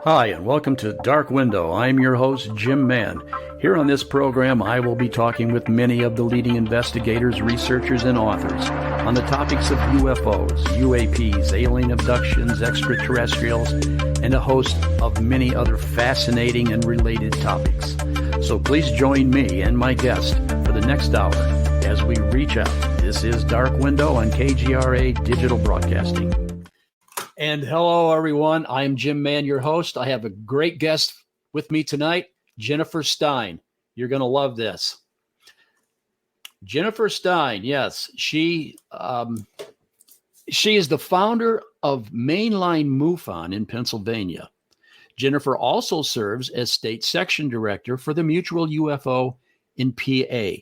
Hi, and welcome to Dark Window. I'm your host, Jim Mann. Here on this program, I will be talking with many of the leading investigators, researchers, and authors on the topics of UFOs, UAPs, alien abductions, extraterrestrials, and a host of many other fascinating and related topics. So please join me and my guest for the next hour as we reach out. This is Dark Window on KGRA Digital Broadcasting. And hello, everyone. I'm Jim Mann, your host. I have a great guest with me tonight, Jennifer Stein. You're going to love this. Jennifer Stein, yes, she is the founder of Mainline MUFON in Pennsylvania. Jennifer also serves as state section director for the Mutual UFO in PA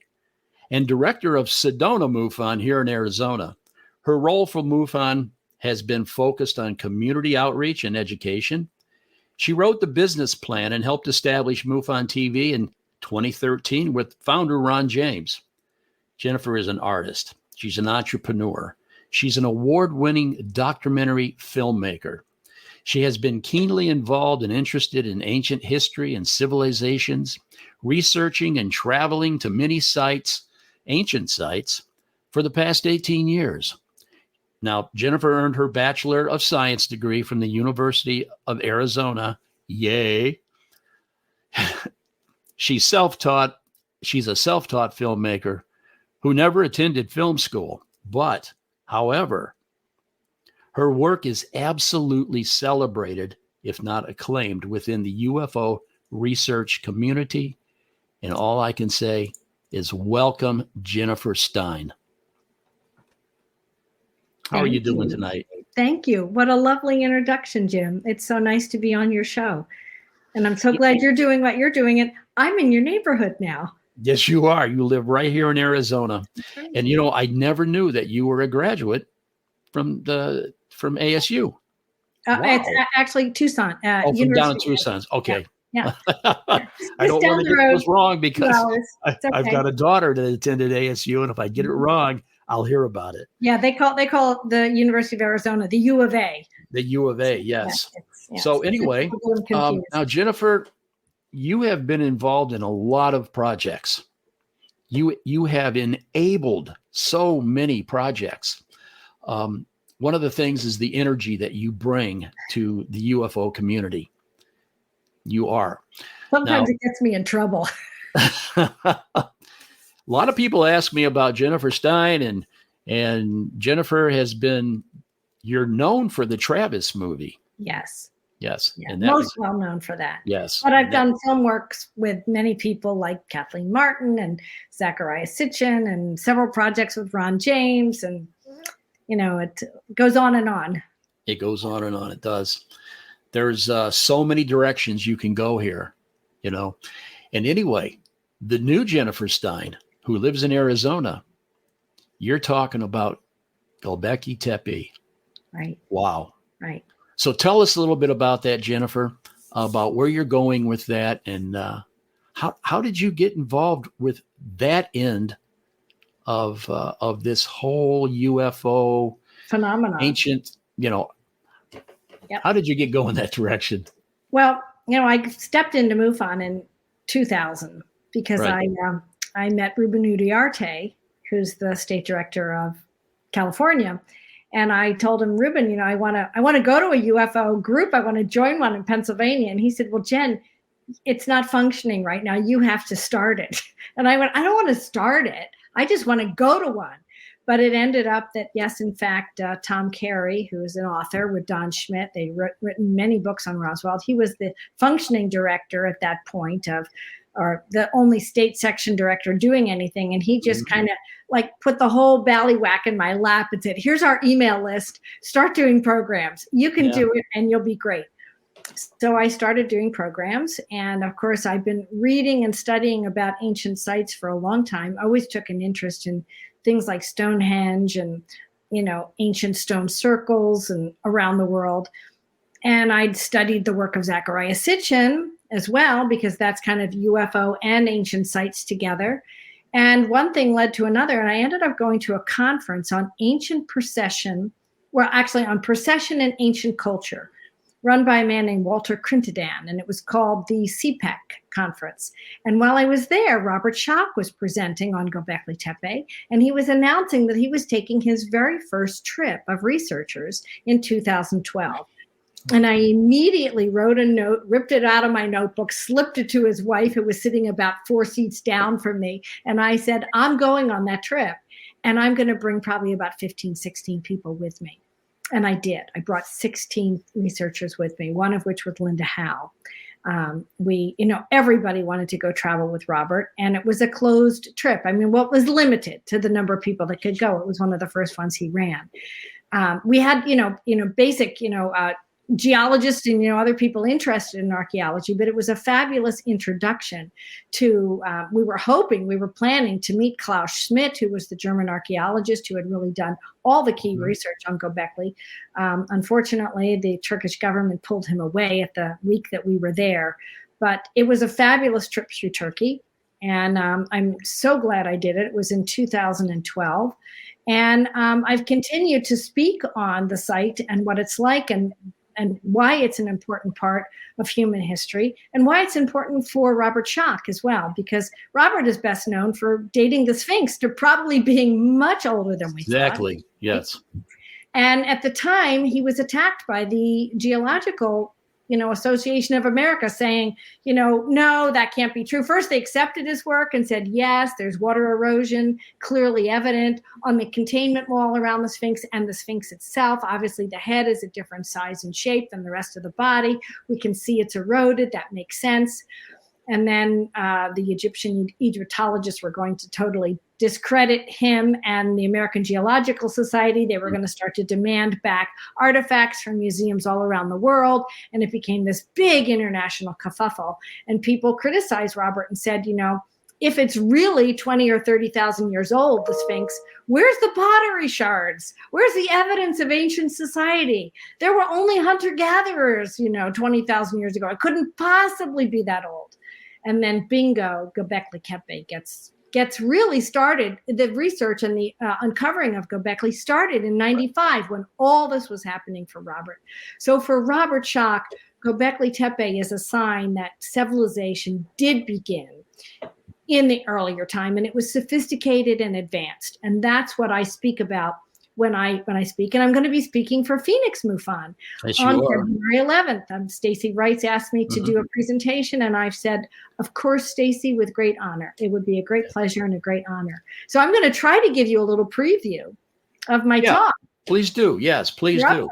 and director of Sedona MUFON here in Arizona. Her role for MUFON has been focused on community outreach and education. She wrote the business plan and helped establish MUFON TV in 2013 with founder Ron James. Jennifer is an artist. She's an entrepreneur. She's an award-winning documentary filmmaker. She has been keenly involved and interested in ancient history and civilizations, researching and traveling to many sites, ancient sites, for the past 18 years. Now, Jennifer earned her Bachelor of Science degree from the University of Arizona. Yay. She's self-taught. She's a self-taught filmmaker who never attended film school. But, however, her work is absolutely celebrated, if not acclaimed, within the UFO research community. And all I can say is welcome, Jennifer Stein. How are you doing tonight? Thank you. What a lovely introduction, Jim. It's so nice to be on your show. And I'm so glad you're doing what you're doing. And I'm in your neighborhood now. Yes, you are. You live right here in Arizona. And, you know, I never knew that you were a graduate from ASU. Wow. It's actually Tucson. From down in Tucson. Okay. Yeah. I don't want to get this wrong because it's okay. I've got a daughter that attended ASU. And if I get it wrong, I'll hear about it. Yeah, they call the University of Arizona the U of A. The U of A, yes. So anyway, now Jennifer, you have been involved in a lot of projects. You have enabled so many projects. One of the things is the energy that you bring to the UFO community. You are. Sometimes it gets me in trouble. A lot of people ask me about Jennifer Stein, and Jennifer you're known for the Travis movie. Yes. Yes. Yeah, and most well known for that. Yes. But I've done film works with many people like Kathleen Martin and Zachariah Sitchin and several projects with Ron James. And, you know, it goes on and on. It goes on and on. It does. There's so many directions you can go here, you know. And anyway, the new Jennifer Stein, who lives in Arizona, you're talking about Göbekli Tepe. Right. Wow. Right. So tell us a little bit about that, Jennifer, about where you're going with that, and how did you get involved with that end of this whole UFO phenomenon? Ancient, you know. Yep. How did you get going that direction? Well, you know, I stepped into MUFON in 2000 because I met Ruben Uriarte, who's the state director of California. And I told him, Ruben, you know, I want to go to a UFO group. I want to join one in Pennsylvania. And he said, well, Jen, it's not functioning right now. You have to start it. And I went, I don't want to start it. I just want to go to one. But it ended up that, yes, in fact, Tom Carey, who is an author with Don Schmidt, they've written many books on Roswell. He was the functioning director at that point or the only state section director doing anything. And he just kind of like put the whole ballywhack in my lap and said, here's our email list. Start doing programs. You can do it and you'll be great. So I started doing programs. And of course, I've been reading and studying about ancient sites for a long time. I always took an interest in things like Stonehenge and, you know, ancient stone circles and around the world. And I'd studied the work of Zachariah Sitchin as well, because that's kind of UFO and ancient sites together. And one thing led to another. And I ended up going to a conference on ancient procession, well, actually on procession and ancient culture, run by a man named Walter Crintadan, and it was called the CPEC conference. And while I was there, Robert Schoch was presenting on Göbekli Tepe, and he was announcing that he was taking his very first trip of researchers in 2012. And I immediately wrote a note, ripped it out of my notebook, slipped it to his wife, who was sitting about 4 seats down from me. And I said, I'm going on that trip, and I'm going to bring probably about 15, 16 people with me. And I did. I brought 16 researchers with me, one of which was Linda Howe. Everybody wanted to go travel with Robert, and it was a closed trip. I mean, what was limited to the number of people that could go. It was one of the first ones he ran. We had, basic, geologists and other people interested in archaeology, but it was a fabulous introduction to we were planning to meet Klaus Schmidt, who was the German archaeologist who had really done all the key research on Göbekli. Unfortunately, the Turkish government pulled him away at the week that we were there, but it was a fabulous trip through Turkey, and I'm so glad I did it. It was in 2012, and I've continued to speak on the site and what it's like, and why it's an important part of human history, and why it's important for Robert Schoch as well, because Robert is best known for dating the Sphinx to probably being much older than we thought. Exactly, yes. And at the time, he was attacked by the Geological Association of America, saying, no, that can't be true. First, they accepted his work and said, yes, there's water erosion clearly evident on the containment wall around the Sphinx and the Sphinx itself. Obviously, the head is a different size and shape than the rest of the body. We can see it's eroded. That makes sense. And then the Egyptian Egyptologists were going to totally discredit him and the American Geological Society. They were going to start to demand back artifacts from museums all around the world. And it became this big international kerfuffle. And people criticized Robert and said, if it's really 20 or 30,000 years old, the Sphinx, where's the pottery shards? Where's the evidence of ancient society? There were only hunter-gatherers, 20,000 years ago. It couldn't possibly be that old. And then bingo, Göbekli Tepe gets really started. The research and the uncovering of Göbekli started in 95 when all this was happening for Robert. So for Robert Schoch, Göbekli Tepe is a sign that civilization did begin in the earlier time, and it was sophisticated and advanced. And that's what I speak about when I speak, and I'm going to be speaking for Phoenix MUFON on February 11th. Stacy Wrights asked me to do a presentation, and I've said, of course, Stacy, with great honor. It would be a great pleasure and a great honor. So I'm going to try to give you a little preview of my talk. Please do. Yes, please do.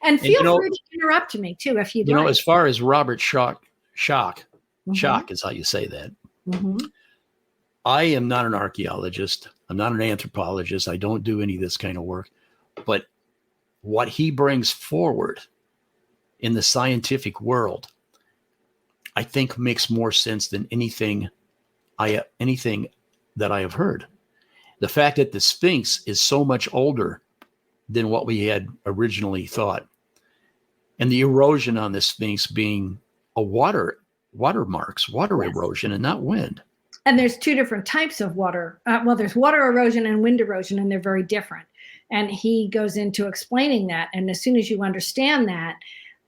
And feel free to interrupt me too if you'd like. As far as Robert Schoch is how you say that. I am not an archaeologist. I'm not an anthropologist. I don't do any of this kind of work. But what he brings forward in the scientific world, I think makes more sense than anything that I have heard. The fact that the Sphinx is so much older than what we had originally thought, and the erosion on the Sphinx being a water erosion and not wind. And there's two different types of water. There's water erosion and wind erosion, and they're very different. And he goes into explaining that. And as soon as you understand that,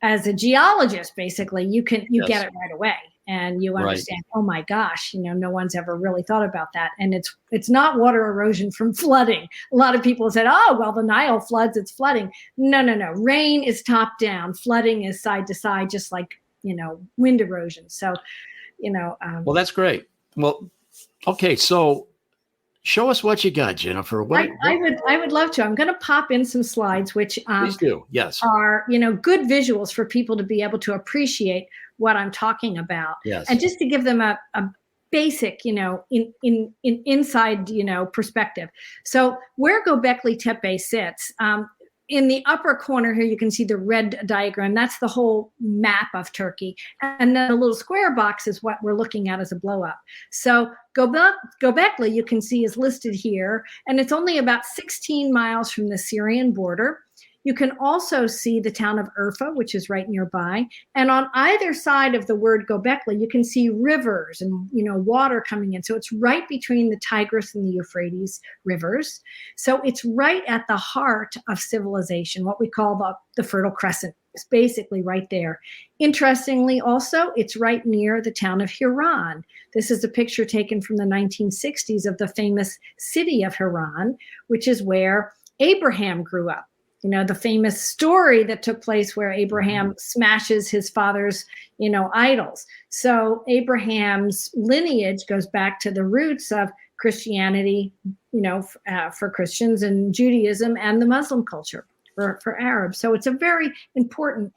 as a geologist, basically, you get it right away. And you understand, oh my gosh, no one's ever really thought about that. And it's not water erosion from flooding. A lot of people said, oh, well, the Nile floods, it's flooding. No. Rain is top down. Flooding is side to side, just like, wind erosion. So, well, that's great. Well, okay, so show us what you got, Jennifer. I would love to. I'm going to pop in some slides, which please do. Yes. Are good visuals for people to be able to appreciate what I'm talking about. Yes. And just to give them a basic, inside, perspective. So where Göbekli Tepe sits, in the upper corner here, you can see the red diagram. That's the whole map of Turkey. And then the little square box is what we're looking at as a blow up. So Göbekli, you can see, is listed here. And it's only about 16 miles from the Syrian border. You can also see the town of Urfa, which is right nearby. And on either side of the word Göbekli, you can see rivers and, water coming in. So it's right between the Tigris and the Euphrates rivers. So it's right at the heart of civilization, what we call the Fertile Crescent, It's basically right there. Interestingly, also, it's right near the town of Haran. This is a picture taken from the 1960s of the famous city of Haran, which is where Abraham grew up. You know, the famous story that took place where Abraham smashes his father's, idols. So Abraham's lineage goes back to the roots of Christianity, for Christians, and Judaism, and the Muslim culture for Arabs. So it's a very important,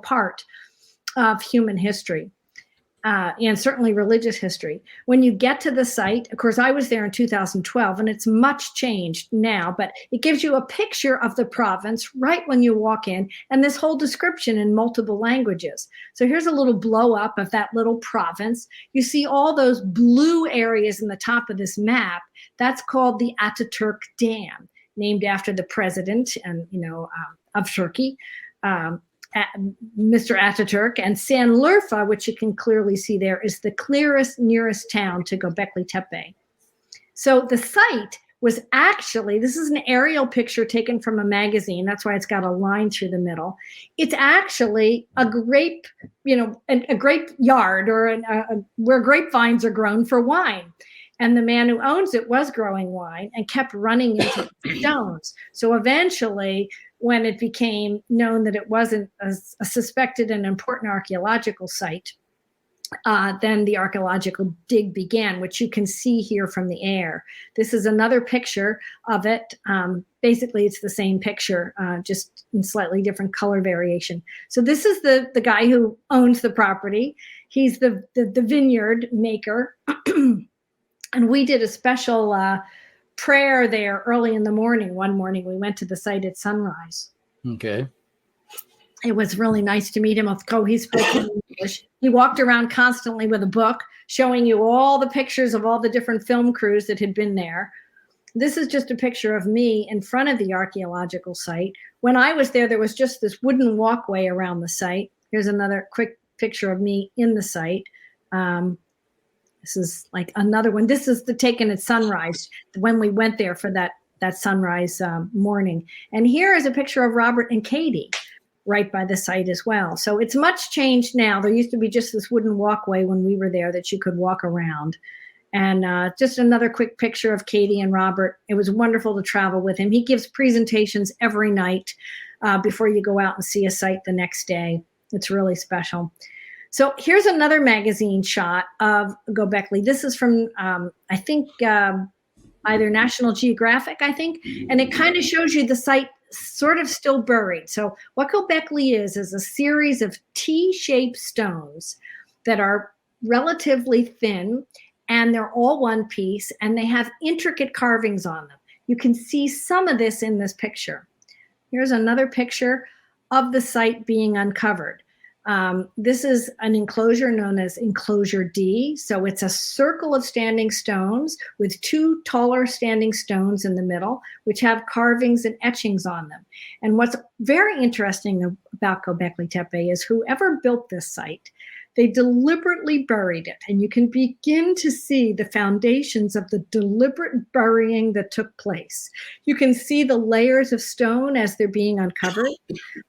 part of human history. And certainly religious history. When you get to the site, of course, I was there in 2012, and it's much changed now, but it gives you a picture of the province right when you walk in, and this whole description in multiple languages. So here's a little blow up of that little province. You see all those blue areas in the top of this map. That's called the Ataturk Dam, named after the president and of Turkey. Mr. Ataturk, and Sanliurfa, which you can clearly see there, is the nearest town to Göbekli Tepe. So the site was actually, this is an aerial picture taken from a magazine. That's why it's got a line through the middle. It's actually a grape, a grape yard, or where grapevines are grown for wine. And the man who owns it was growing wine and kept running into stones. So eventually, when it became known that it wasn't a suspected and important archaeological site, then the archaeological dig began, which you can see here from the air. This is another picture of it. Basically, it's the same picture, just in slightly different color variation. So this is the guy who owns the property. He's the vineyard maker. And we did a special prayer there early in the morning. One morning we went to the site at sunrise. Okay. It was really nice to meet him. He spoke English. He walked around constantly with a book showing you all the pictures of all the different film crews that had been there. This is just a picture of me in front of the archaeological site. When I was there, there was just this wooden walkway around the site. Here's another quick picture of me in the site. This is like another one. This is taken at sunrise when we went there for that sunrise morning. And here is a picture of Robert and Katie right by the site as well. So it's much changed now. There used to be just this wooden walkway when we were there that you could walk around. And just another quick picture of Katie and Robert. It was wonderful to travel with him. He gives presentations every night before you go out and see a site the next day. It's really special. So here's another magazine shot of Göbekli. This is from, I think, either National Geographic, and it kind of shows you the site sort of still buried. So what Göbekli is a series of T-shaped stones that are relatively thin, and they're all one piece, and they have intricate carvings on them. You can see some of this in this picture. Here's another picture of the site being uncovered. This is an enclosure known as Enclosure D. So it's a circle of standing stones with two taller standing stones in the middle, which have carvings and etchings on them. And what's very interesting about Göbekli Tepe is whoever built this site, they deliberately buried it. And you can begin to see the foundations of the deliberate burying that took place. You can see the layers of stone as they're being uncovered.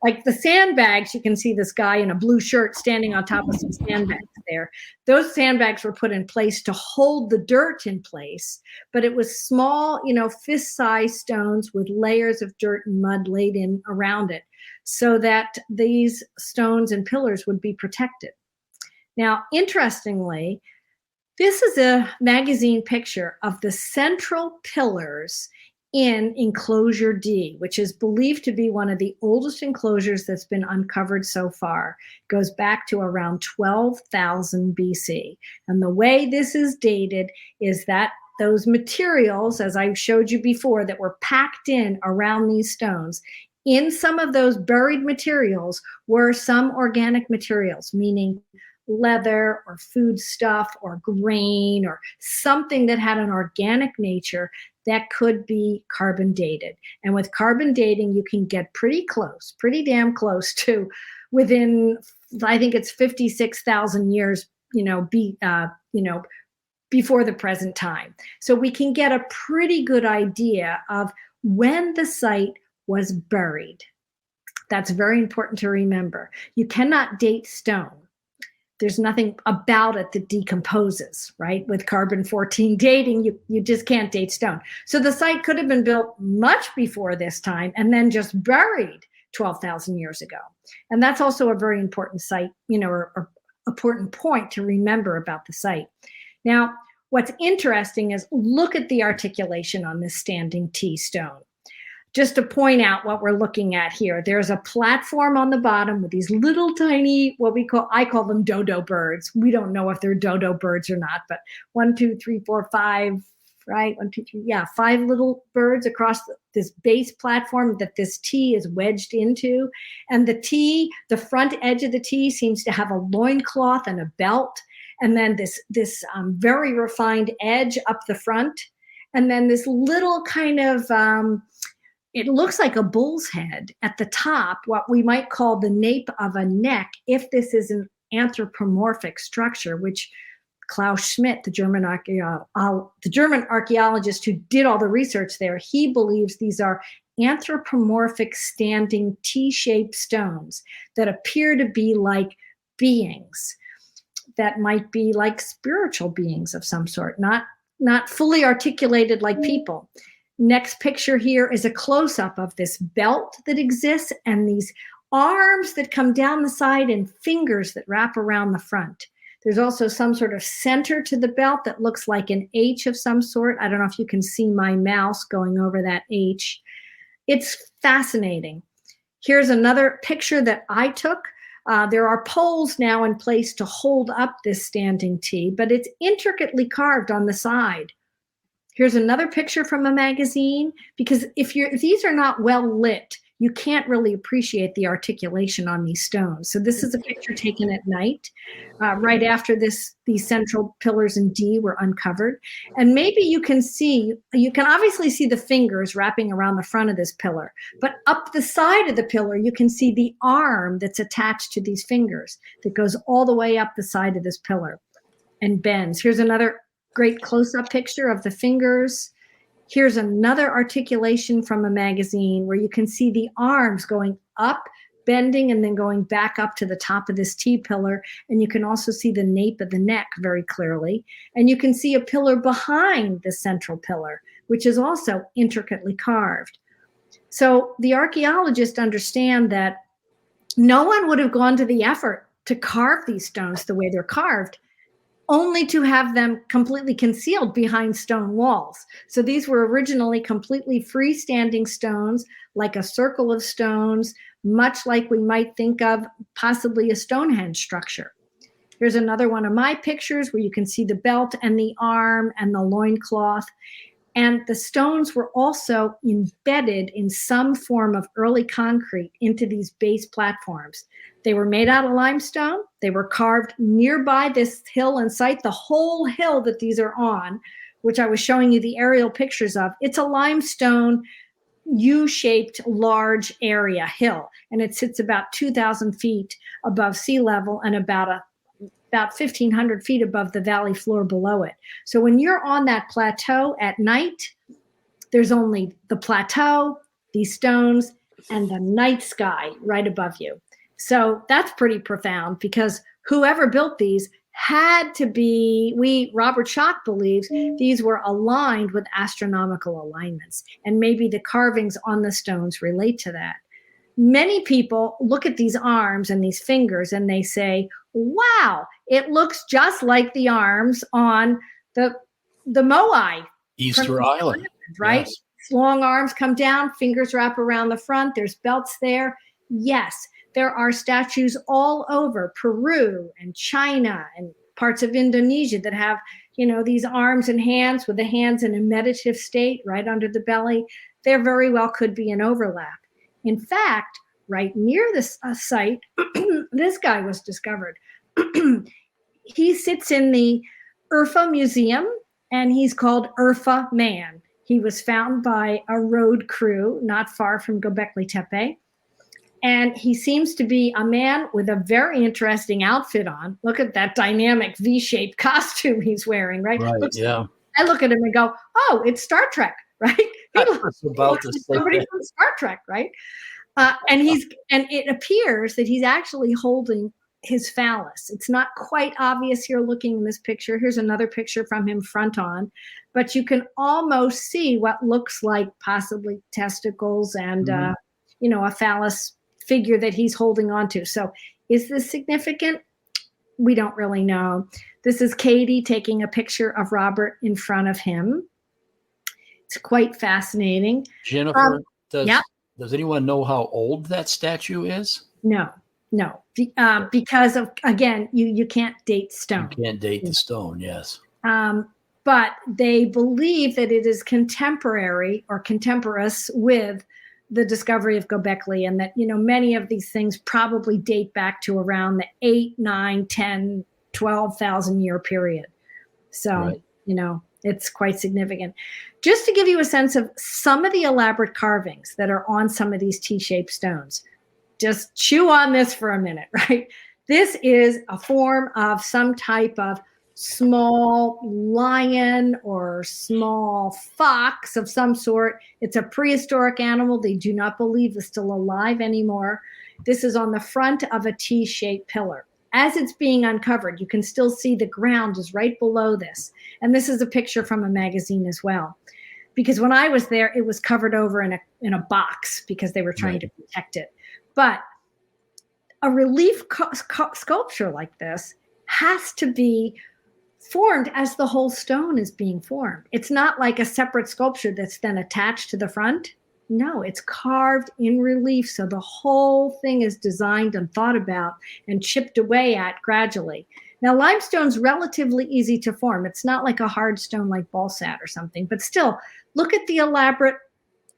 Like the sandbags, you can see this guy in a blue shirt standing on top of some sandbags there. Those sandbags were put in place to hold the dirt in place, but it was small, fist-sized stones with layers of dirt and mud laid in around it so that these stones and pillars would be protected. Now, interestingly, this is a magazine picture of the central pillars in Enclosure D, which is believed to be one of the oldest enclosures that's been uncovered so far. It goes back to around 12,000 BC. And the way this is dated is that those materials, as I showed you before, that were packed in around these stones, in some of those buried materials were some organic materials, meaning leather or food stuff or grain or something that had an organic nature that could be carbon dated. And with carbon dating, you can get pretty damn close to within, I think it's 56,000 years, before the present time. So we can get a pretty good idea of when the site was buried. That's very important to remember. You cannot date stone. There's nothing about it that decomposes, right? With carbon-14 dating, you just can't date stone. So the site could have been built much before this time and then just buried 12,000 years ago. And that's also a very important site, or important point to remember about the site. Now, what's interesting is look at the articulation on this standing T stone. Just to point out what we're looking at here, there's a platform on the bottom with these little tiny, I call them dodo birds. We don't know if they're dodo birds or not, but 1, 2, 3, 4, 5, right? 1, 2, 3, 5 little birds across this base platform that this T is wedged into. And the front edge of the T seems to have a loincloth and a belt. And then this very refined edge up the front. And then this little kind of, it looks like a bull's head at the top, what we might call the nape of a neck, if this is an anthropomorphic structure, which Klaus Schmidt, the German archaeologist who did all the research there, he believes these are anthropomorphic standing T-shaped stones that appear to be like beings that might be like spiritual beings of some sort, not fully articulated like people. Next picture here is a close-up of this belt that exists and these arms that come down the side and fingers that wrap around the front. There's also some sort of center to the belt that looks like an H of some sort. I don't know if you can see my mouse going over that H. It's fascinating. Here's another picture that I took. There are poles now in place to hold up this standing T, but it's intricately carved on the side. Here's another picture from a magazine, because if these are not well lit, you can't really appreciate the articulation on these stones. So this is a picture taken at night, right after these central pillars in D were uncovered. And maybe you can obviously see the fingers wrapping around the front of this pillar, but up the side of the pillar, you can see the arm that's attached to these fingers that goes all the way up the side of this pillar and bends. Here's another great close-up picture of the fingers. Here's another articulation from a magazine where you can see the arms going up, bending, and then going back up to the top of this T-pillar. And you can also see the nape of the neck very clearly. And you can see a pillar behind the central pillar, which is also intricately carved. So the archaeologists understand that no one would have gone to the effort to carve these stones the way they're carved, only to have them completely concealed behind stone walls. So these were originally completely freestanding stones, like a circle of stones, much like we might think of possibly a Stonehenge structure. Here's another one of my pictures where you can see the belt and the arm and the loincloth. And the stones were also embedded in some form of early concrete into these base platforms. They were made out of limestone. They were carved nearby this hill and site. The whole hill that these are on, which I was showing you the aerial pictures of, it's a limestone U-shaped large area hill. And it sits about 2,000 feet above sea level and about 1,500 feet above the valley floor below it. So when you're on that plateau at night, there's only the plateau, these stones, and the night sky right above you. So that's pretty profound, because whoever built these had to be, Robert Schoch believes these were aligned with astronomical alignments, and maybe the carvings on the stones relate to that. Many people look at these arms and these fingers and they say, wow, it looks just like the arms on the Moai. Easter Island, right? Yes. Long arms come down, fingers wrap around the front, there's belts there. Yes, there are statues all over Peru and China and parts of Indonesia that have, these arms and hands, with the hands in a meditative state right under the belly. There very well could be an overlap. In fact, right near this site, this guy was discovered. He sits in the Urfa Museum, and he's called Urfa Man. He was found by a road crew not far from Göbekli Tepe. And he seems to be a man with a very interesting outfit on. Look at that dynamic V-shaped costume he's wearing, right? Yeah. I look at him and go, oh, it's Star Trek, right? He looks like somebody from Star Trek, right? And it appears that he's actually holding his phallus. It's not quite obvious here looking in this picture. Here's another picture from him front on, but you can almost see what looks like possibly testicles and, a phallus figure that he's holding onto. So is this significant? We don't really know. This is Katie taking a picture of Robert in front of him. It's quite fascinating. Jennifer, does anyone know how old that statue is? No. Because of, again, you can't date stone. You can't date the stone, yes. But they believe that it is contemporary or contemporaneous with the discovery of Göbekli, and that, many of these things probably date back to around the 8, 9, 10, 12,000 year period. So, it's quite significant. Just to give you a sense of some of the elaborate carvings that are on some of these T-shaped stones, just chew on this for a minute, right? This is a form of some type of small lion or small fox of some sort. It's a prehistoric animal. They do not believe is still alive anymore. This is on the front of a T-shaped pillar. As it's being uncovered, you can still see the ground is right below this. And this is a picture from a magazine as well. Because when I was there, it was covered over in a box because they were trying to protect it. But a relief sculpture like this has to be formed as the whole stone is being formed. It's not like a separate sculpture that's then attached to the front. No, it's carved in relief. So the whole thing is designed and thought about and chipped away at gradually. Now, limestone's relatively easy to form. It's not like a hard stone like balsat or something, but still, look at the elaborate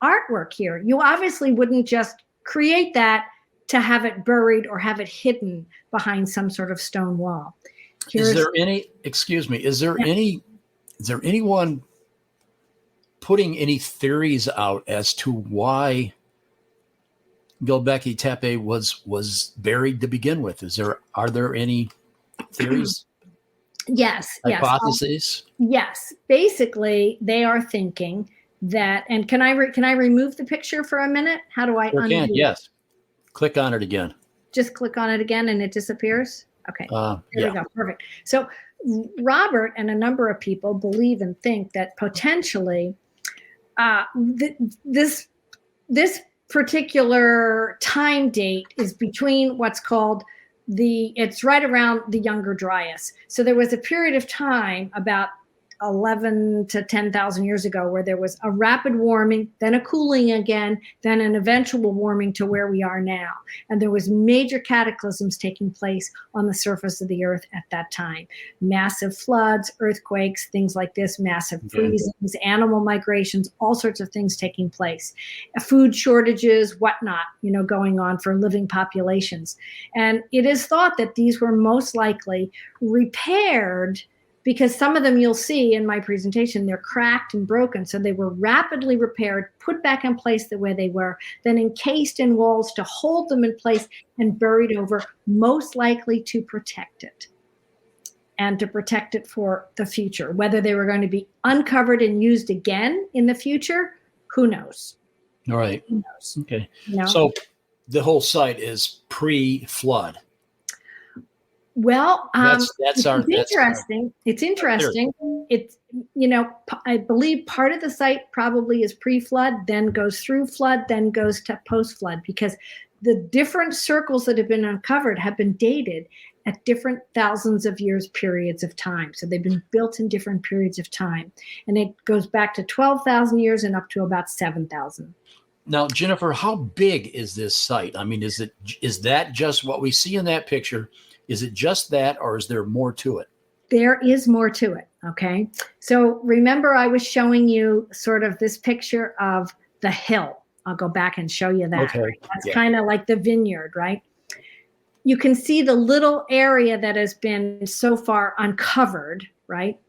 artwork here. You obviously wouldn't just create that to have it buried or have it hidden behind some sort of stone wall. Is there anyone putting any theories out as to why Göbekli Tepe was buried to begin with? Are there any theories? Yes. Hypotheses? Yes. Basically, they are thinking that, and can I remove the picture for a minute? How do I undo it? Yes. Click on it again. Just click on it again and it disappears? Okay. There we go. Perfect. So Robert and a number of people believe and think that potentially this particular time date is between what's called it's right around the Younger Dryas. So there was a period of time about 11 to 10,000 years ago where there was a rapid warming, then a cooling again, then an eventual warming to where we are now. And there was major cataclysms taking place on the surface of the earth at that time. Massive floods, earthquakes, things like this, massive freezings, animal migrations, all sorts of things taking place. Food shortages, whatnot, going on for living populations. And it is thought that these were most likely repaired, because some of them you'll see in my presentation, they're cracked and broken. So they were rapidly repaired, put back in place the way they were, then encased in walls to hold them in place and buried over, most likely to protect it and to protect it for the future. Whether they were going to be uncovered and used again in the future, who knows? All right. Who knows? Okay. So the whole site is pre-flood. Well, that's interesting. It's interesting. It's, I believe part of the site probably is pre-flood, then goes through flood, then goes to post-flood, because the different circles that have been uncovered have been dated at different thousands of years periods of time. So they've been built in different periods of time. And it goes back to 12,000 years and up to about 7,000. Now, Jennifer, how big is this site? I mean, is that just what we see in that picture? Is it just that, or is there more to it? There is more to it, okay? So remember I was showing you sort of this picture of the hill. I'll go back and show you that. Okay. Right? That's kind of like the vineyard, right? You can see the little area that has been so far uncovered, right?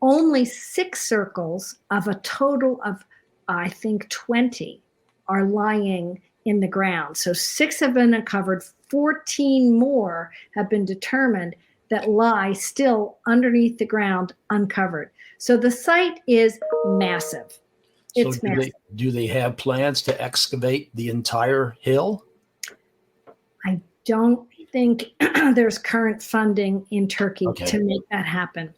Only 6 circles of a total of, I think, 20 are lying in the ground. So 6 have been uncovered, 14 more have been determined that lie still underneath the ground uncovered. So the site is massive. So It's massive. do they have plans to excavate the entire hill? I don't think there's current funding in Turkey to make that happen.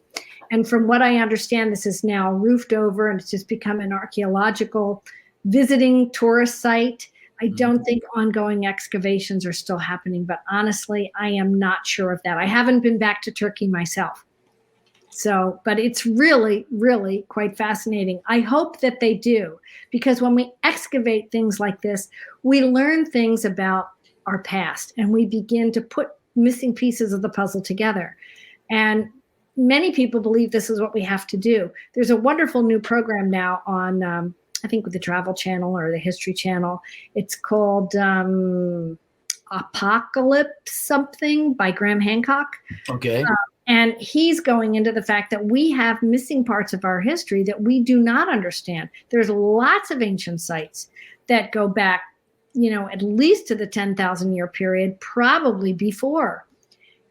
And from what I understand, this is now roofed over and it's just become an archaeological visiting tourist site. I don't think ongoing excavations are still happening, but honestly, I am not sure of that. I haven't been back to Turkey myself. So, but it's really, really quite fascinating. I hope that they do, because when we excavate things like this, we learn things about our past and we begin to put missing pieces of the puzzle together. And many people believe this is what we have to do. There's a wonderful new program now on, I think with the Travel Channel or the History Channel. It's called Apocalypse something by Graham Hancock. Okay. And he's going into the fact that we have missing parts of our history that we do not understand. There's lots of ancient sites that go back, at least to the 10,000 year period, probably before.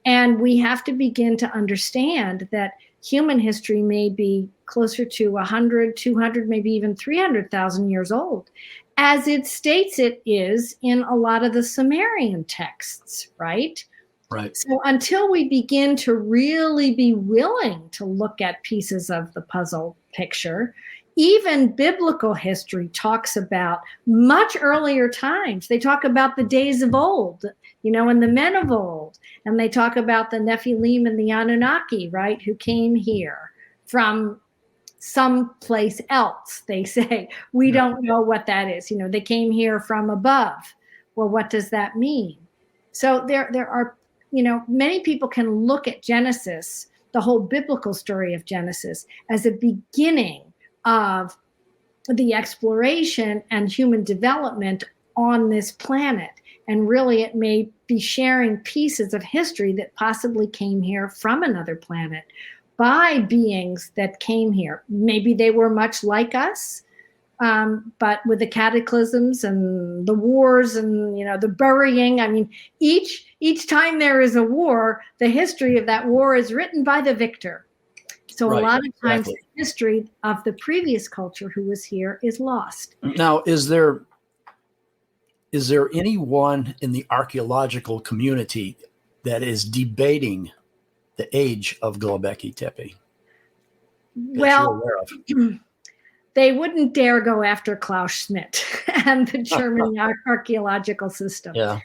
And we have to begin to understand that human history may be closer to 100, 200, maybe even 300,000 years old, as it states it is in a lot of the Sumerian texts, right? Right. So until we begin to really be willing to look at pieces of the puzzle picture, even biblical history talks about much earlier times. They talk about the days of old, and the men of old. And they talk about the Nephilim and the Anunnaki, right, who came here from someplace else. They say, we don't know what that is. They came here from above. Well, what does that mean? So there are, many people can look at Genesis, the whole biblical story of Genesis, as a beginning of the exploration and human development on this planet. And really, it may be sharing pieces of history that possibly came here from another planet by beings that came here. Maybe they were much like us, but with the cataclysms and the wars and, the burying. I mean, each time there is a war, the history of that war is written by the victor. So a lot of times the history of the previous culture who was here is lost. Now, is there anyone in the archaeological community that is debating the age of Göbekli Tepe? Well, they wouldn't dare go after Klaus Schmidt and the German archaeological system. Yeah.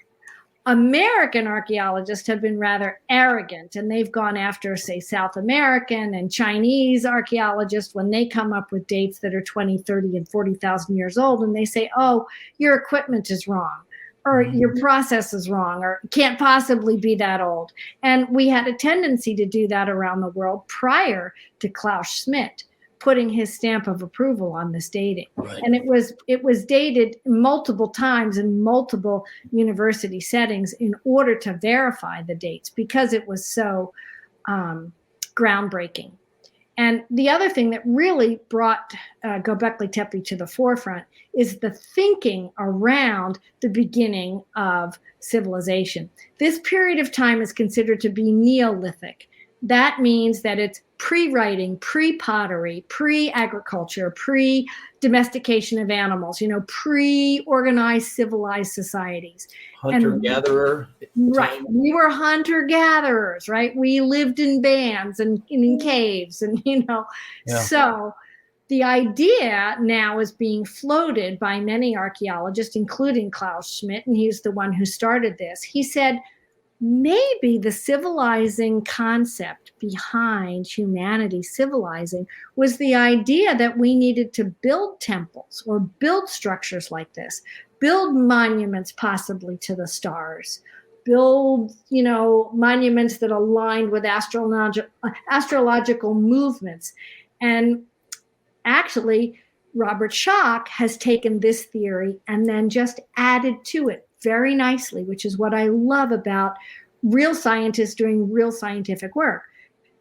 American archaeologists have been rather arrogant, and they've gone after, say, South American and Chinese archaeologists when they come up with dates that are 20, 30, and 40,000 years old, and they say, oh, your equipment is wrong, or your process is wrong, or can't possibly be that old. And we had a tendency to do that around the world prior to Klaus Schmidt putting his stamp of approval on this dating. Right. And it was dated multiple times in multiple university settings in order to verify the dates, because it was so groundbreaking. And the other thing that really brought Göbekli Tepe to the forefront is the thinking around the beginning of civilization. This period of time is considered to be Neolithic. That means that it's pre-writing, pre-pottery, pre-agriculture, pre-domestication of animals, pre-organized civilized societies. Hunter-gatherer. Right. We were hunter-gatherers, right? We lived in bands and in caves and, So the idea now is being floated by many archaeologists, including Klaus Schmidt, and he's the one who started this. He said, maybe the civilizing concept behind humanity civilizing was the idea that we needed to build temples or build structures like this, build monuments possibly to the stars, build, monuments that aligned with astrological movements. And actually, Robert Schoch has taken this theory and then just added to it very nicely, which is what I love about real scientists doing real scientific work.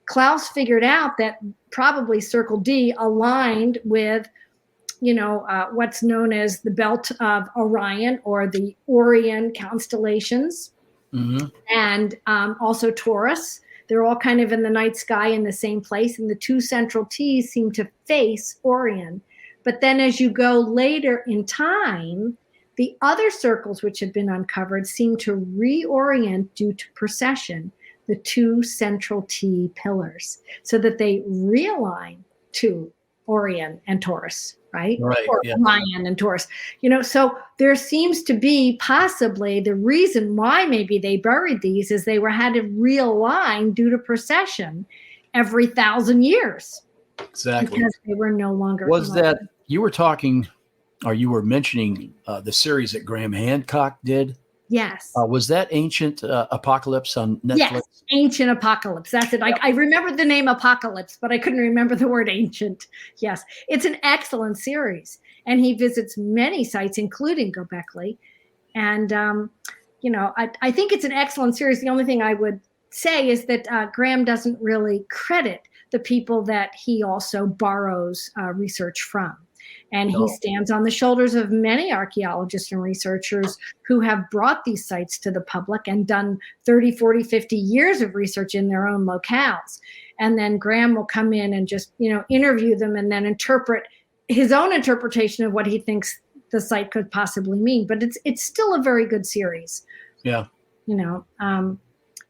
Klaus figured out that probably Circle D aligned with, what's known as the belt of Orion or the Orion constellations, and also Taurus. They're all kind of in the night sky in the same place, and the two central T's seem to face Orion. But then as you go later in time, the other circles which had been uncovered seem to reorient due to precession the two central T pillars so that they realign to Orion and Taurus, right? Right. Or Yeah. Orion and Taurus. So there seems to be possibly the reason why maybe they buried these is they had to realign due to precession every 1,000 years. Exactly. Because they were no longer. Was that you were talking, or you were mentioning the series that Graham Hancock did? Yes. Was that Ancient Apocalypse on Netflix? Yes, Ancient Apocalypse. That's it. I remember the name Apocalypse, but I couldn't remember the word ancient. Yes, it's an excellent series. And he visits many sites, including Göbekli. And, I think it's an excellent series. The only thing I would say is that Graham doesn't really credit the people that he also borrows research from. And he stands on the shoulders of many archaeologists and researchers who have brought these sites to the public and done 30, 40, 50 years of research in their own locales. And then Graham will come in and just, interview them and then interpret his own interpretation of what he thinks the site could possibly mean. But it's still a very good series. Yeah.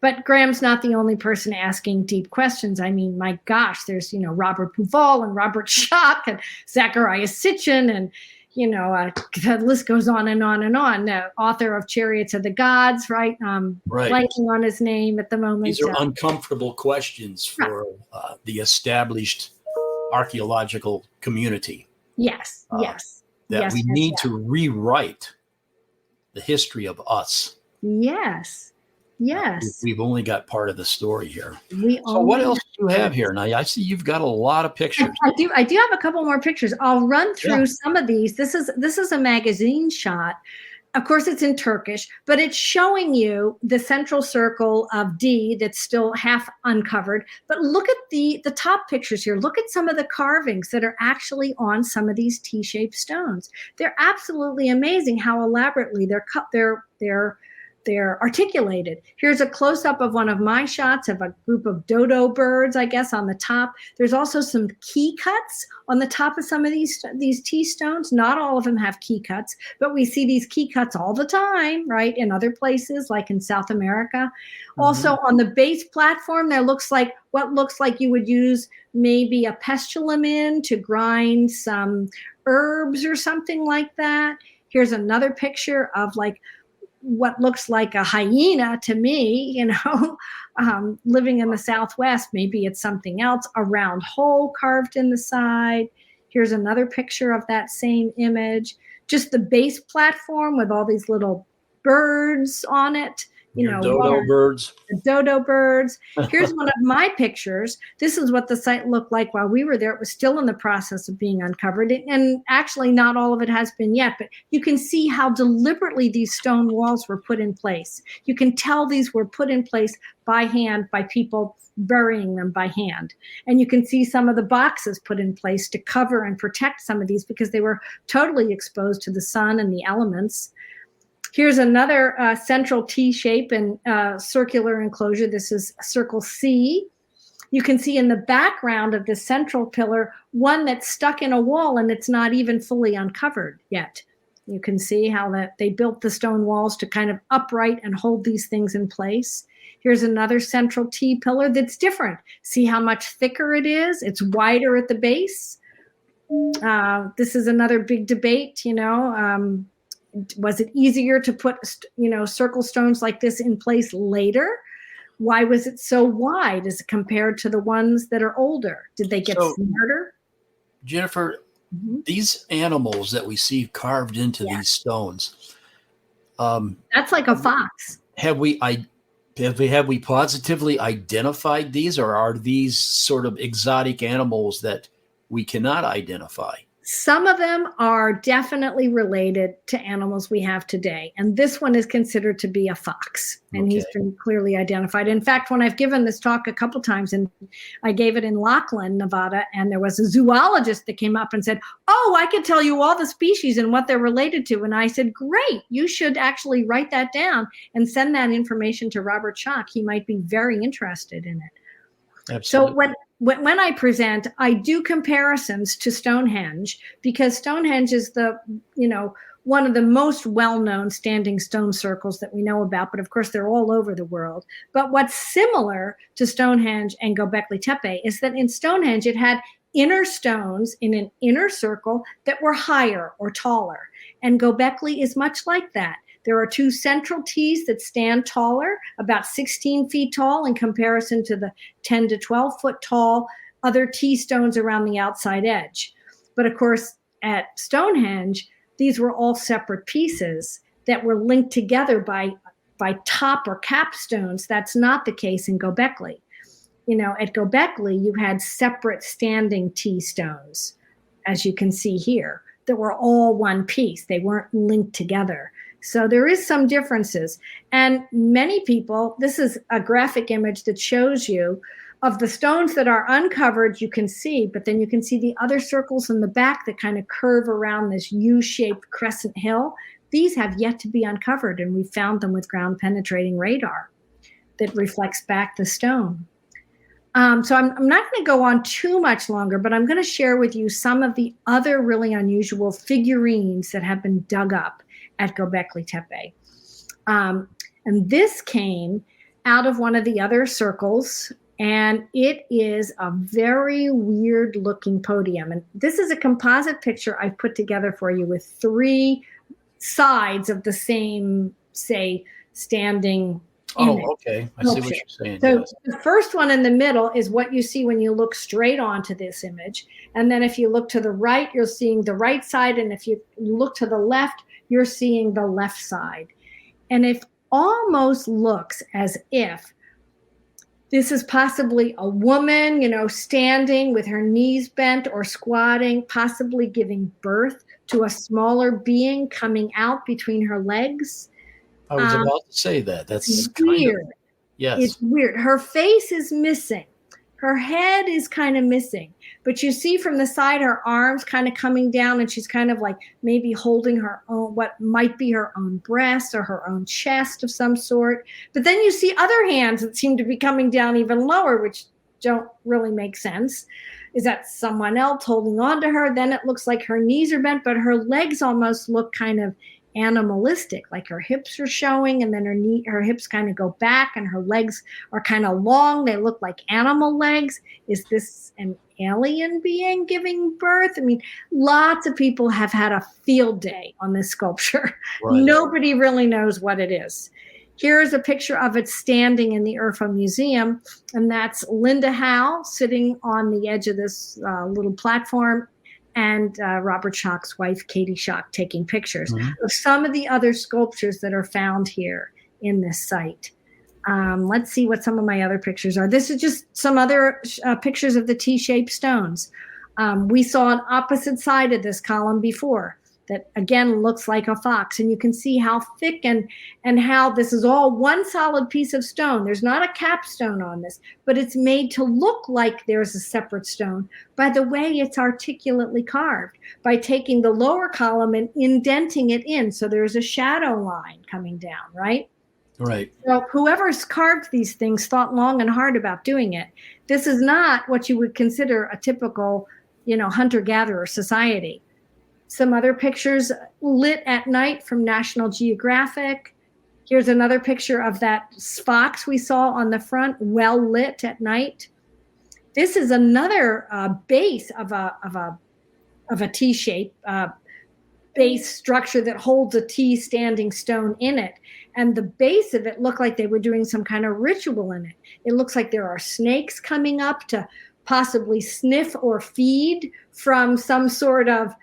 But Graham's not the only person asking deep questions. I mean, my gosh, there's, Robert Bouval and Robert Schock and Zachariah Sitchin and, the list goes on and on and on. The author of Chariots of the Gods, right? Right. Blanking on his name at the moment. These are uncomfortable questions for the established archaeological community. Yes, yes. That we need to rewrite the history of us. Yes. Yes. We've only got part of the story here. So what else do you have here? Now, I see you've got a lot of pictures. I do have a couple more pictures. I'll run through some of these. This is a magazine shot. Of course, it's in Turkish, but it's showing you the central circle of D that's still half uncovered. But look at the top pictures here. Look at some of the carvings that are actually on some of these T-shaped stones. They're absolutely amazing how elaborately they're articulated. Here's a close-up of one of my shots of a group of dodo birds, I guess, on the top. There's also some key cuts on the top of some of these T stones. Not all of them have key cuts, but we see these key cuts all the time, right, in other places, like in South America. Mm-hmm. Also, on the base platform, there looks like what looks like you would use maybe a pestulum in to grind some herbs or something like that. Here's another picture of what looks like a hyena to me, living in the Southwest. Maybe it's something else, a round hole carved in the side. Here's another picture of that same image. Just the base platform with all these little birds on it. Dodo birds. The dodo birds. Here's one of my pictures. This is what the site looked like while we were there. It was still in the process of being uncovered. And actually, not all of it has been yet, but you can see how deliberately these stone walls were put in place. You can tell these were put in place by hand, by people burying them by hand. And you can see some of the boxes put in place to cover and protect some of these because they were totally exposed to the sun and the elements. Here's another central T shape and circular enclosure. This is circle C. You can see in the background of the central pillar, one that's stuck in a wall and it's not even fully uncovered yet. You can see how that they built the stone walls to kind of upright and hold these things in place. Here's another central T pillar that's different. See how much thicker it is? It's wider at the base. This is another big debate, was it easier to put, circle stones like this in place later? Why was it so wide as compared to the ones that are older? Did they get smarter? Jennifer, these animals that we see carved into these stones. That's like a fox. Have we positively identified these, or are these sort of exotic animals that we cannot identify? Some of them are definitely related to animals we have today. And this one is considered to be a fox. And he's been clearly identified. In fact, when I've given this talk a couple times, and I gave it in Lachlan, Nevada, and there was a zoologist that came up and said, "Oh, I could tell you all the species and what they're related to." And I said, "Great, you should actually write that down and send that information to Robert Schock. He might be very interested in it." Absolutely. So when I present, I do comparisons to Stonehenge, because Stonehenge is one of the most well-known standing stone circles that we know about, but of course they're all over the world. But what's similar to Stonehenge and Göbekli Tepe is that in Stonehenge, it had inner stones in an inner circle that were higher or taller. And Göbekli is much like that. There are two central T's that stand taller, about 16 feet tall in comparison to the 10 to 12 foot tall other T stones around the outside edge. But of course, at Stonehenge, these were all separate pieces that were linked together by top or capstones. That's not the case in Göbekli. At Göbekli, you had separate standing T stones, as you can see here, that were all one piece. They weren't linked together. So there is some differences. And many people, this is a graphic image that shows you of the stones that are uncovered, you can see, but then you can see the other circles in the back that kind of curve around this U-shaped crescent hill. These have yet to be uncovered, and we found them with ground penetrating radar that reflects back the stone. So I'm not going to go on too much longer, but I'm going to share with you some of the other really unusual figurines that have been dug up at Göbekli Tepe. And this came out of one of the other circles, and it is a very weird looking podium. And this is a composite picture I've put together for you with three sides of the same, say, standing image. Oh, okay. I see what you're saying. So yes. The first one in the middle is what you see when you look straight onto this image. And then if you look to the right, you're seeing the right side. And if you look to the left, you're seeing the left side. And it almost looks as if this is possibly a woman, standing with her knees bent or squatting, possibly giving birth to a smaller being coming out between her legs. I was about to say that. That's weird. Yes. It's weird. Her face is missing. Her head is kind of missing. But you see from the side her arms kind of coming down, and she's kind of like maybe holding her own, what might be her own breast or her own chest of some sort. But then you see other hands that seem to be coming down even lower, which don't really make sense. Is that someone else holding on to her? Then it looks like her knees are bent, but her legs almost look kind of animalistic, like her hips are showing, and then her hips kind of go back, and her legs are kind of long. They look like animal legs. Is this an alien being giving birth? I mean, lots of people have had a field day on this sculpture. Right. Nobody really knows what it is. Here's a picture of it standing in the Urfa Museum, and that's Linda Howe sitting on the edge of this little platform, and Robert Schoch's wife, Katie Schoch, taking pictures of some of the other sculptures that are found here in this site. Let's see what some of my other pictures are. This is just some other pictures of the T-shaped stones. We saw an opposite side of this column before that, again, looks like a fox. And you can see how thick and how this is all one solid piece of stone. There's not a capstone on this, but it's made to look like there's a separate stone by the way it's articulately carved, by taking the lower column and indenting it in. So there's a shadow line coming down, right? Right. So whoever's carved these things thought long and hard about doing it. This is not what you would consider a typical, hunter-gatherer society. Some other pictures lit at night from National Geographic. Here's another picture of that fox we saw on the front, well lit at night. This is another base of a T-shape base structure that holds a T standing stone in it. And the base of it looked like they were doing some kind of ritual in it. It looks like there are snakes coming up to possibly sniff or feed from some sort of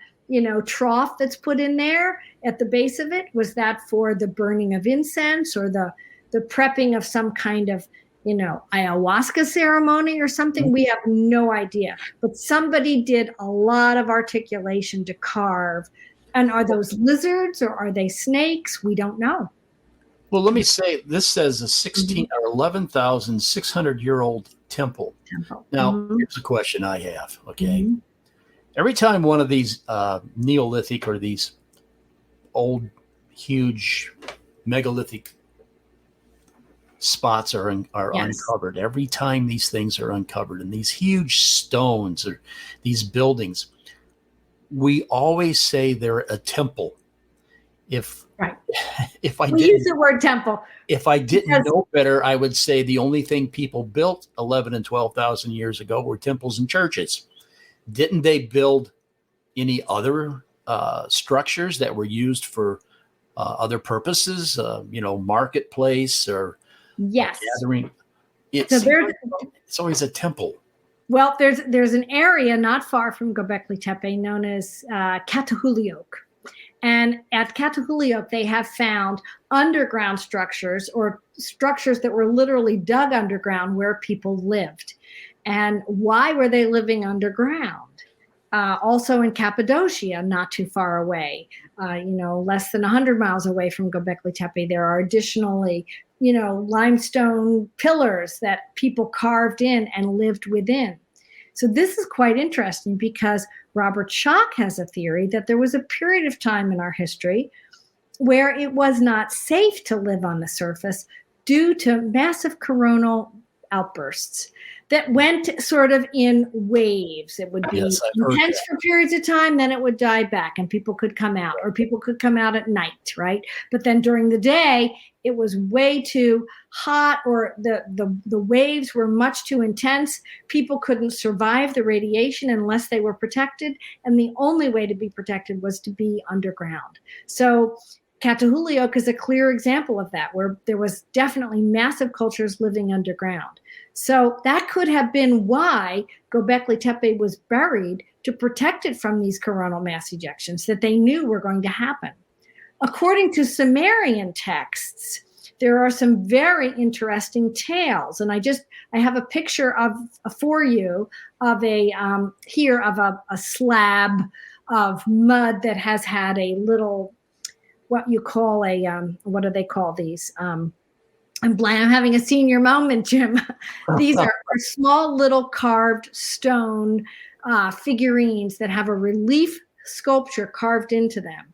trough that's put in there at the base of it. Was that for the burning of incense or the prepping of some kind of, ayahuasca ceremony or something? We have no idea. But somebody did a lot of articulation to carve. And are those lizards or are they snakes? We don't know. Well, let me say, this says a 16 or 11,600-year-old temple. Now, here's a question I have, okay? Every time one of these Neolithic or these old, huge, megalithic spots are Yes. uncovered, every time these things are uncovered, and these huge stones or these buildings, we always say they're a temple. If Right. if I We use the word temple. if I didn't Because- know better, I would say the only thing people built 11 and 12,000 years ago were temples and churches. Didn't they build any other structures that were used for other purposes? Marketplace or Yes. gathering. So It's always a temple. Well, there's an area not far from Göbekli Tepe known as Catahoulioq. And at Catahoulioq, they have found underground structures or structures that were literally dug underground where people lived. And why were they living underground? Also in Cappadocia, not too far away, less than 100 miles away from Göbekli Tepe, there are additionally, limestone pillars that people carved in and lived within. So this is quite interesting because Robert Schoch has a theory that there was a period of time in our history where it was not safe to live on the surface due to massive coronal outbursts that went sort of in waves. It would be intense for periods of time, then it would die back and people could come out, or people could come out at night, right? But then during the day, it was way too hot, or the waves were much too intense. People couldn't survive the radiation unless they were protected, and the only way to be protected was to be underground. So Catahoulioq is a clear example of that, where there was definitely massive cultures living underground. So that could have been why Göbekli Tepe was buried, to protect it from these coronal mass ejections that they knew were going to happen. According to Sumerian texts, there are some very interesting tales, and I have a picture for you of a slab of mud that has had a little, what you call what do they call these? I'm having a senior moment, Jim. These are small little carved stone figurines that have a relief sculpture carved into them,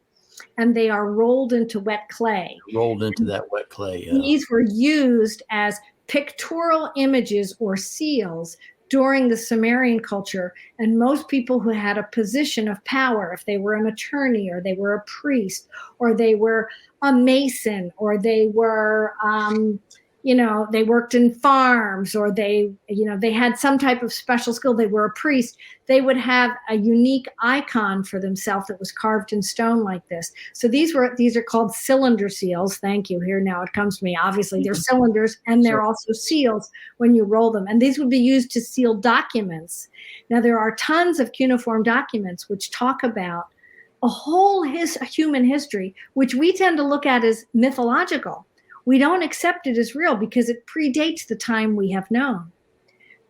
and they are rolled into wet clay. Yeah. These were used as pictorial images or seals during the Sumerian culture, and most people who had a position of power, if they were an attorney or they were a priest or they were a mason or they were they worked in farms, or they had some type of special skill, they were a priest, they would have a unique icon for themselves that was carved in stone like this. So these are called cylinder seals. Thank you. Here now it comes to me. Obviously they're cylinders, and they're also seals when you roll them. And these would be used to seal documents. Now there are tons of cuneiform documents which talk about a whole human history, which we tend to look at as mythological. We don't accept it as real because it predates the time we have known.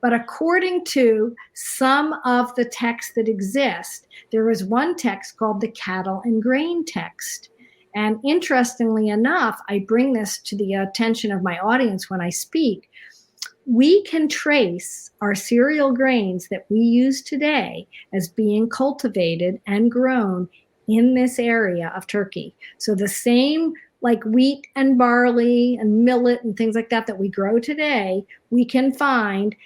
But according to some of the texts that exist, there is one text called the Cattle and Grain text. And interestingly enough, I bring this to the attention of my audience when I speak. We can trace our cereal grains that we use today as being cultivated and grown in this area of Turkey. So the same like wheat and barley and millet and things like that we grow today, we can find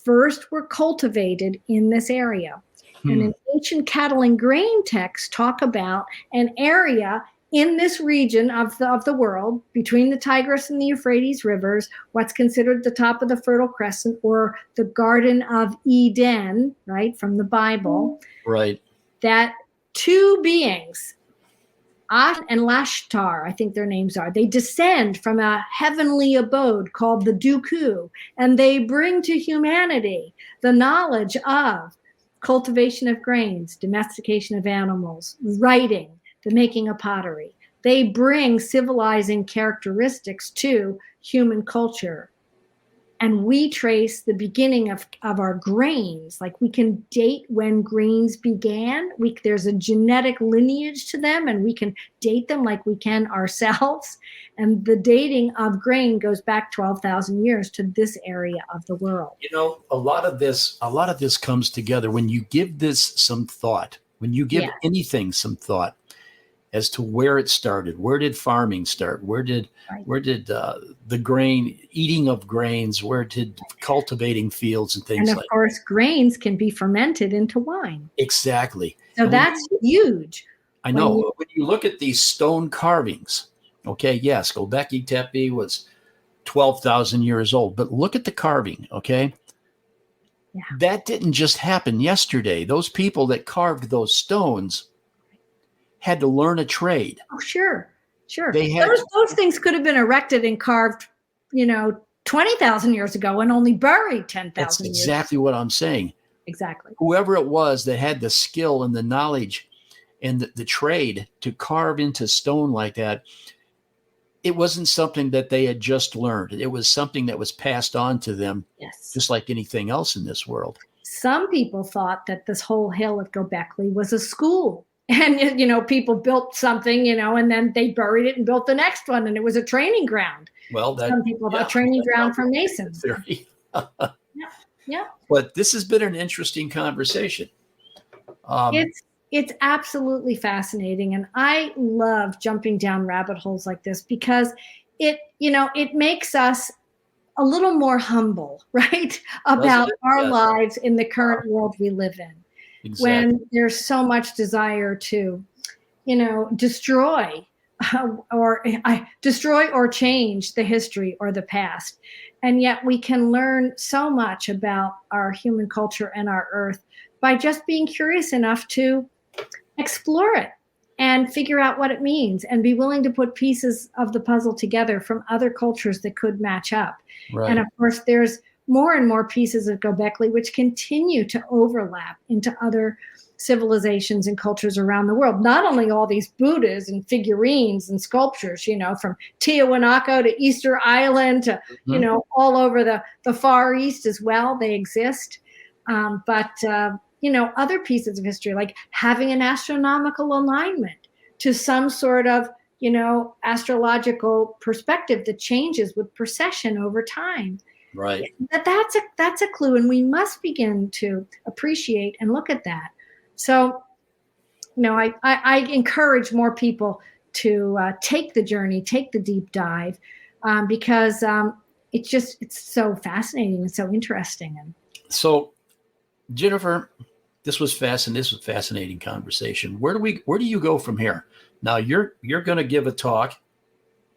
first were cultivated in this area. And an ancient cattle and grain texts talk about an area in this region of the world between the Tigris and the Euphrates rivers, what's considered the top of the Fertile Crescent, or the Garden of Eden, right, from the Bible. Right. That two beings, Ash and Lashtar, I think their names are, they descend from a heavenly abode called the Duku, and they bring to humanity the knowledge of cultivation of grains, domestication of animals, writing, the making of pottery. They bring civilizing characteristics to human culture. And we trace the beginning of our grains. Like we can date when grains began. There's a genetic lineage to them, and we can date them like we can ourselves. And the dating of grain goes back 12,000 years to this area of the world. A lot of this comes together when you give this some thought, when you give anything some thought. as to where it started. Where did farming start? Where did the grain eating of grains? Where did cultivating fields and things And like of course, grains can be fermented into wine. exactly. So And that's huge. I know when you look at these stone carvings. Okay, yes, Göbekli Tepe was 12,000 years old, but look at the carving. Okay. Yeah. That didn't just happen yesterday. Those people that carved those stones had to learn a trade. Oh, sure. They had those things could have been erected and carved, 20,000 years ago and only buried 10,000 That's years exactly what I'm saying. Exactly. Whoever it was that had the skill and the knowledge and the trade to carve into stone like that, it wasn't something that they had just learned. It was something that was passed on to them, Yes. just like anything else in this world. Some people thought that this whole hill at Göbekli was a school. And, people built something, and then they buried it and built the next one. And it was a training ground. Well, some people thought a training ground for masons. Yeah. But this has been an interesting conversation. It's absolutely fascinating. And I love jumping down rabbit holes like this because it makes us a little more humble, right? About our lives in the current world we live in. Exactly. When there's so much desire to, destroy or change the history or the past. And yet we can learn so much about our human culture and our earth by just being curious enough to explore it and figure out what it means and be willing to put pieces of the puzzle together from other cultures that could match up. Right. And of course, there's more and more pieces of Göbekli which continue to overlap into other civilizations and cultures around the world. Not only all these Buddhas and figurines and sculptures, from Tiwanaku to Easter Island to, all over the Far East as well, they exist. But other pieces of history, like having an astronomical alignment to some sort of, astrological perspective that changes with precession over time. Right. That's a clue, and we must begin to appreciate and look at that. So, I encourage more people to take the journey, take the deep dive, because it's so fascinating and so interesting. And so, Jennifer, this was fascinating conversation. Where do you go from here? Now you're going to give a talk,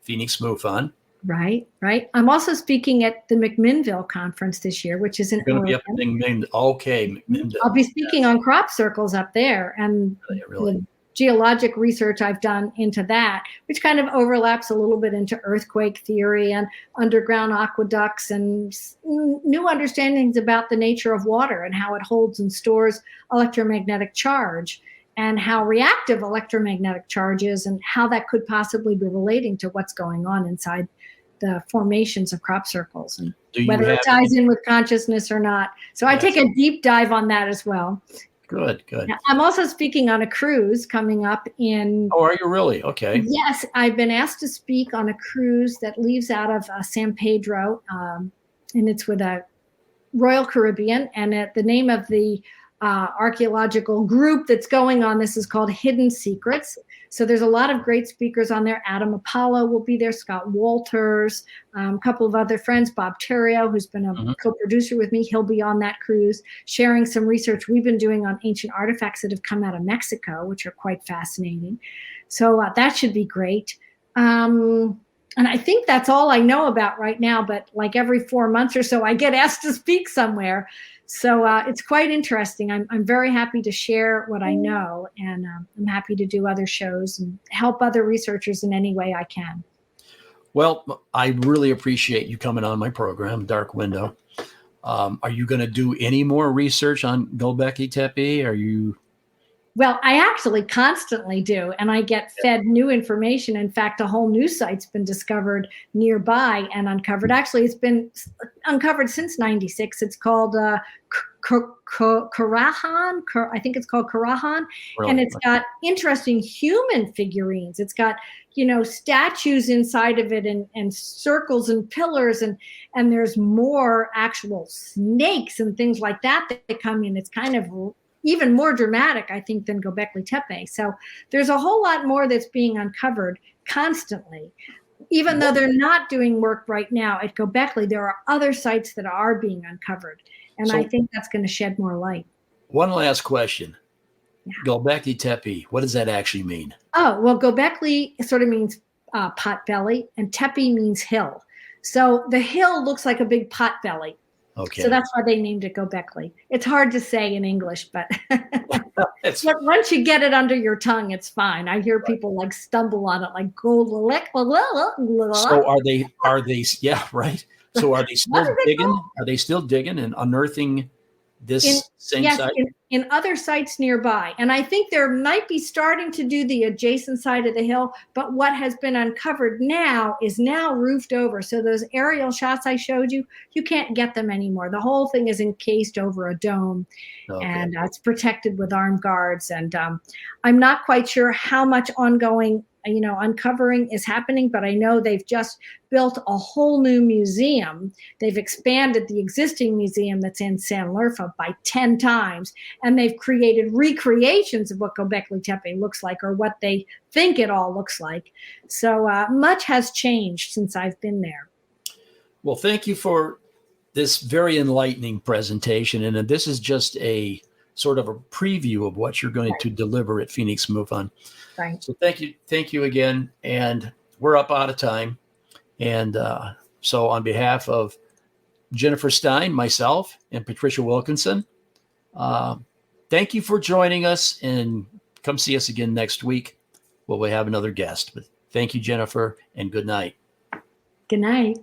Phoenix MUFON. Right. I'm also speaking at the McMinnville conference this year, which is in Oregon. McMinnville. I'll be speaking on crop circles up there and the geologic research I've done into that, which kind of overlaps a little bit into earthquake theory and underground aqueducts and new understandings about the nature of water and how it holds and stores electromagnetic charge and how reactive electromagnetic charge is and how that could possibly be relating to what's going on inside the formations of crop circles and whether it ties in with consciousness or not. So I take a deep dive on that as well. Good. Now, I'm also speaking on a cruise coming up in... Oh, are you really? Okay. Yes, I've been asked to speak on a cruise that leaves out of San Pedro, and it's with a Royal Caribbean, and the name of the archaeological group that's going on this is called Hidden Secrets. So there's a lot of great speakers on there. Adam Apollo will be there, Scott Walters, a couple of other friends, Bob Terrio, who's been a co-producer with me. He'll be on that cruise, sharing some research we've been doing on ancient artifacts that have come out of Mexico, which are quite fascinating. So that should be great. And I think that's all I know about right now, but like every 4 months or so, I get asked to speak somewhere. So it's quite interesting. I'm very happy to share what I know, and I'm happy to do other shows and help other researchers in any way I can. Well, I really appreciate you coming on my program, Dark Window. Are you going to do any more research on Göbekli Tepe? Well, I actually constantly do, and I get fed new information. In fact, a whole new site's been discovered nearby and uncovered. Actually, it's been uncovered since '96. It's called Karahan. I think it's called Karahan, really? And it's got interesting human figurines. It's got statues inside of it and circles and pillars and there's more actual snakes and things like that come in. It's kind of even more dramatic, I think, than Göbekli Tepe. So there's a whole lot more that's being uncovered constantly. Even though they're not doing work right now at Göbekli, there are other sites that are being uncovered. And I think that's going to shed more light. One last question. Yeah. Göbekli Tepe, what does that actually mean? Oh, well, Göbekli sort of means pot belly, and Tepe means hill. So the hill looks like a big pot belly. Okay. So that's why they named it Göbekli. It's hard to say in English, but once you get it under your tongue, it's fine. I hear people like stumble on it, like So are they? Yeah, right. So are they still digging? Are they still digging and unearthing this same site? In other sites nearby. And I think there might be starting to do the adjacent side of the hill, but what has been uncovered now is now roofed over. So those aerial shots I showed you, you can't get them anymore. The whole thing is encased over a dome, and it's protected with armed guards. And I'm not quite sure how much ongoing uncovering is happening, but I know they've just built a whole new museum. They've expanded the existing museum that's in Sanlurfa by 10 times, and they've created recreations of what Göbekli Tepe looks like, or what they think it all looks like. So much has changed since I've been there. Well, thank you for this very enlightening presentation. And this is just a sort of a preview of what you're going to deliver at Phoenix MUFON. Right. So thank you again. And we're up out of time. And so on behalf of Jennifer Stein, myself, and Patricia Wilkinson, thank you for joining us, and come see us again next week where we have another guest. But thank you, Jennifer, and good night. Good night.